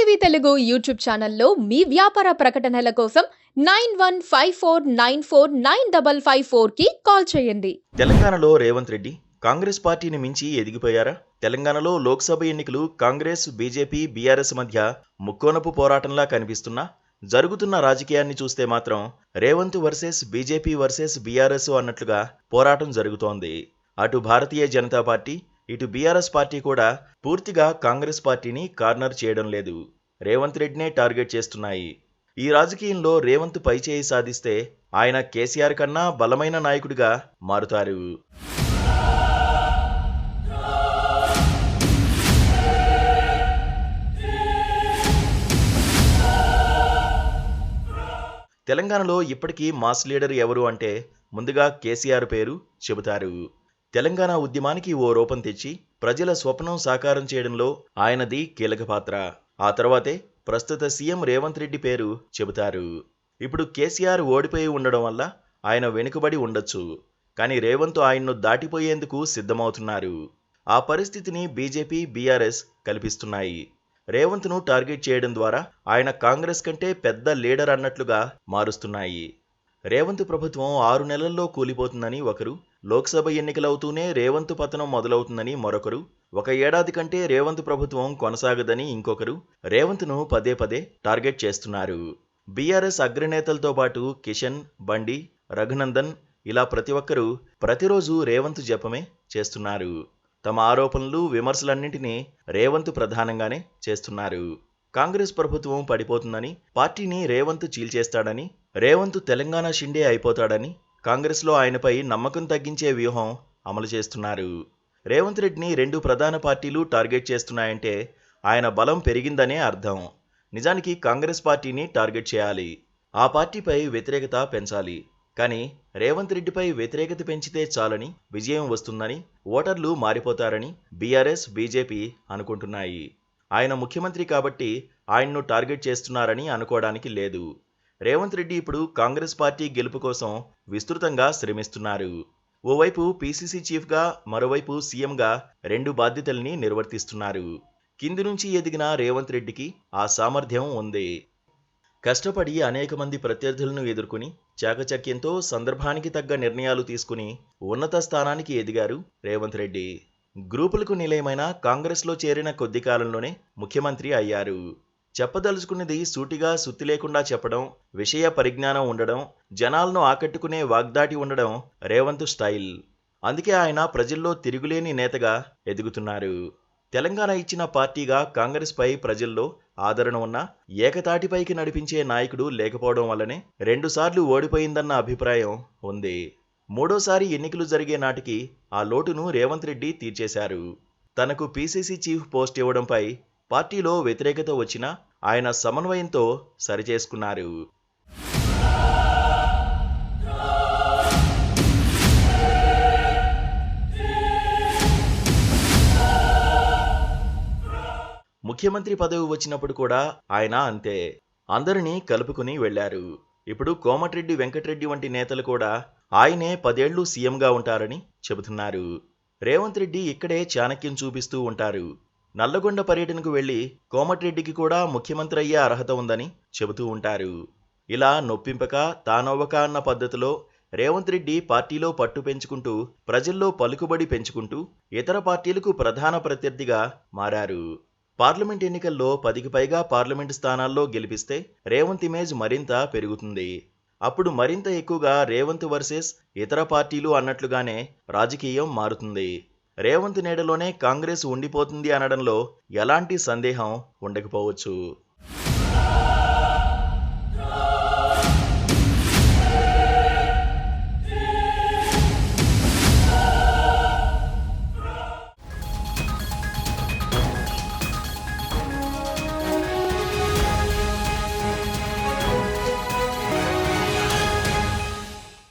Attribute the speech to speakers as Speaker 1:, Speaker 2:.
Speaker 1: TV Telugu YouTube ఛానల్లో మీ వ్యాపార ప్రకటనల కోసం 9154949554కి కాల్ చేయండి.
Speaker 2: తెలంగాణలో రేవంత్ రెడ్డి కాంగ్రెస్ పార్టీని మించి ఎదిగిపోయారా? తెలంగాణలో లోక్సభ ఎన్నికలు కాంగ్రెస్, బీజేపీ, బీఆర్ఎస్ మధ్య ముక్కోనపు పోరాటంలా కనిపిస్తున్నా జరుగుతున్న రాజకీయాన్ని చూస్తే మాత్రం Revanth versus BJP versus BRS అన్నట్లుగా పోరాటం జరుగుతోంది. అటు భారతీయ జనతా పార్టీ, ఇటు బీఆర్ఎస్ పార్టీ కూడా పూర్తిగా కాంగ్రెస్ పార్టీని కార్నర్ చేయడం లేదు. రేవంత్ రెడ్డినే టార్గెట్ చేస్తున్నాయి. ఈ రాజకీయంలో రేవంత్ పైచేయి సాధిస్తే ఆయన కేసీఆర్ కన్నా బలమైన నాయకుడిగా మారుతారు. తెలంగాణలో ఇప్పటికీ మాస్ లీడర్ ఎవరు అంటే ముందుగా కేసీఆర్ పేరు చెబుతారు. తెలంగాణ ఉద్యమానికి ఓ రూపం తెచ్చి ప్రజల స్వప్నం సాకారం చేయడంలో ఆయనది కీలక పాత్ర. ఆ తర్వాతే ప్రస్తుత సీఎం రేవంత్ రెడ్డి పేరు చెబుతారు. ఇప్పుడు కేసీఆర్ ఓడిపోయి ఉండడం వల్ల ఆయన వెనుకబడి ఉండొచ్చు, కానీ రేవంత్ ఆయన్ను దాటిపోయేందుకు సిద్ధమవుతున్నారు. ఆ పరిస్థితిని బీజేపీ, బీఆర్ఎస్ కల్పిస్తున్నాయి. రేవంత్ను టార్గెట్ చేయడం ద్వారా ఆయన కాంగ్రెస్ కంటే పెద్ద లీడర్ అన్నట్లుగా మారుస్తున్నాయి. రేవంత్ ప్రభుత్వం 6 నెలల్లో కూలిపోతుందని ఒకరు, లోక్సభ ఎన్నికలవుతూనే రేవంత్ పతనం మొదలవుతుందని మరొకరు, 1 ఏడాది కంటే రేవంత్ ప్రభుత్వం కొనసాగదని ఇంకొకరు రేవంత్ను పదే పదే టార్గెట్ చేస్తున్నారు. బీఆర్ఎస్ అగ్రనేతలతో పాటు కిషన్, బండి, రఘునందన్ ఇలా ప్రతి ఒక్కరూ ప్రతిరోజు రేవంత్ జపమే చేస్తున్నారు. తమ ఆరోపణలు, విమర్శలన్నింటినీ రేవంత్ ప్రధానంగానే చేస్తున్నారు. కాంగ్రెస్ ప్రభుత్వం పడిపోతుందని, పార్టీని రేవంత్ చీల్చేస్తాడని, రేవంత్ తెలంగాణ షిండే అయిపోతాడని కాంగ్రెస్లో ఆయనపై నమ్మకం తగ్గించే వ్యూహం అమలు చేస్తున్నారు. రేవంత్ రెడ్డిని 2 ప్రధాన పార్టీలు టార్గెట్ చేస్తున్నాయంటే ఆయన బలం పెరిగిందనే అర్థం. నిజానికి కాంగ్రెస్ పార్టీని టార్గెట్ చేయాలి, ఆ పార్టీపై వ్యతిరేకత పెంచాలి. కానీ రేవంత్ రెడ్డిపై వ్యతిరేకత పెంచితే చాలని, విజయం వస్తుందని, ఓటర్లు మారిపోతారని బీఆర్ఎస్, బీజేపీ అనుకుంటున్నాయి. ఆయన ముఖ్యమంత్రి కాబట్టి ఆయన్ను టార్గెట్ చేస్తున్నారని అనుకోవడానికి లేదు. రేవంత్ రెడ్డి ఇప్పుడు కాంగ్రెస్ పార్టీ గెలుపు కోసం విస్తృతంగా శ్రమిస్తున్నారు. ఓవైపు పీసీసీ చీఫ్గా, మరోవైపు సీఎంగా 2 బాధ్యతల్ని నిర్వర్తిస్తున్నారు. కింది నుంచి ఎదిగిన రేవంత్ రెడ్డికి ఆ సామర్థ్యం ఉంది. కష్టపడి అనేక మంది ప్రత్యర్థులను ఎదుర్కొని చాకచక్యంతో సందర్భానికి తగ్గ నిర్ణయాలు తీసుకుని ఉన్నత స్థానానికి ఎదిగారు రేవంత్ రెడ్డి. గ్రూపులకు నిలయమైన కాంగ్రెస్లో చేరిన కొద్ది కాలంలోనే ముఖ్యమంత్రి అయ్యారు. చెప్పదలుచుకున్నది సూటిగా సుత్తి లేకుండా చెప్పడం, విషయ పరిజ్ఞానం ఉండడం, జనాలను ఆకట్టుకునే వాగ్దాటి ఉండడం రేవంత్ స్టైల్. అందుకే ఆయన ప్రజల్లో తిరుగులేని నేతగా ఎదుగుతున్నారు. తెలంగాణ ఇచ్చిన పార్టీగా కాంగ్రెస్ పై ప్రజల్లో ఆదరణ ఉన్న, ఏకతాటిపైకి నడిపించే నాయకుడు లేకపోవడం వల్లనే 2 సార్లు ఓడిపోయిందన్న అభిప్రాయం ఉంది. 3వసారి ఎన్నికలు జరిగే నాటికి ఆ లోటును రేవంత్ రెడ్డి తీర్చేశారు. తనకు పీసీసీ చీఫ్ పోస్ట్ ఇవ్వడంపై పార్టీలో వ్యతిరేకత వచ్చినా ఆయన సమన్వయంతో సరిచేసుకున్నారు. ముఖ్యమంత్రి పదవి వచ్చినప్పుడు కూడా ఆయన అంతే, అందరినీ కలుపుకుని వెళ్లారు. ఇప్పుడు కోమటిరెడ్డి వెంకటరెడ్డి వంటి నేతలు కూడా ఆయనే 10 ఏళ్లు సీఎంగా ఉంటారని చెబుతున్నారు. రేవంత్ రెడ్డి ఇక్కడే చాణక్యం చూపిస్తూ ఉంటారు. నల్లగొండ పర్యటనకు వెళ్లి కోమటిరెడ్డికి కూడా ముఖ్యమంత్రి అయ్యే అర్హత ఉందని చెబుతూ ఉంటారు. ఇలా నొప్పింపక తానవ్వక అన్న పద్ధతిలో రేవంత్ రెడ్డి పార్టీలో పట్టు పెంచుకుంటూ, ప్రజల్లో పలుకుబడి పెంచుకుంటూ ఇతర పార్టీలకు ప్రధాన ప్రత్యర్థిగా మారారు. పార్లమెంట్ ఎన్నికల్లో 10కి పైగా పార్లమెంటు స్థానాల్లో గెలిపిస్తే రేవంత్ ఇమేజ్ మరింత పెరుగుతుంది. అప్పుడు మరింత ఎక్కువగా రేవంత్ వర్సెస్ ఇతర పార్టీలు అన్నట్లుగానే రాజకీయం మారుతుంది. రేవంత్ నీడలోనే కాంగ్రెస్ ఉండిపోతుంది అనడంలో ఎలాంటి సందేహం ఉండకపోవచ్చు.